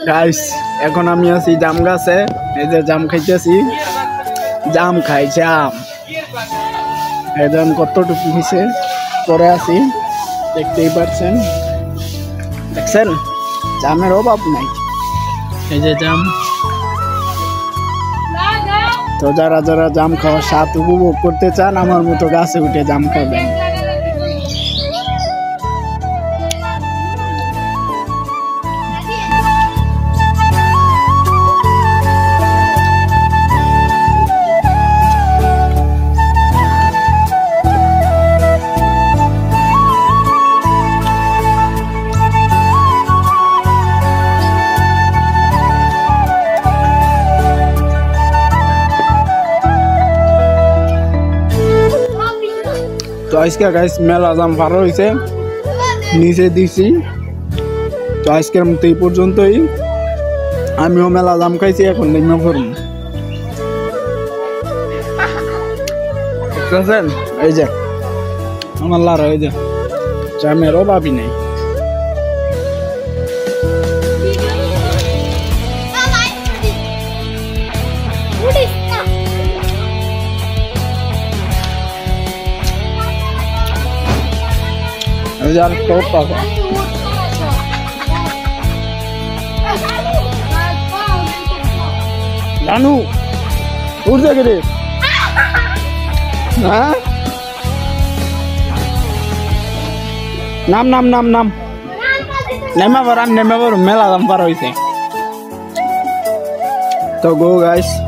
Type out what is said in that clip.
Guys এখন আমি আছি জাম গাছে, এই যে জাম খাইতেছি, জাম খাই জাম। এই জাম কতটুকু হয়েছে পরে আছি, দেখতেই পাচ্ছেন, দেখছেন জামের অভাব নাই। এই যে জাম, তো যারা যারা জাম খাওয়ার স্বাদ উপভোগ করতে চান আমার মতো গাছে উঠে জাম খাবেন। তো আজকে গাইস মেলা জাম পার হয়েছে, নিচে দিছি। তো আজকের মতো এই পর্যন্তই, আমিও মেলা জাম খাইছি, এখন নেমে পড়ুন। বুঝছেন, এই যে আমার লারা, এই যে জামের অভাবই নেই। यार टॉप पास लानू उड़ जा रे हाँ नाम नाम नाम नाम नेमा बर मेला दाम पार होइसे। तो गो गाइस।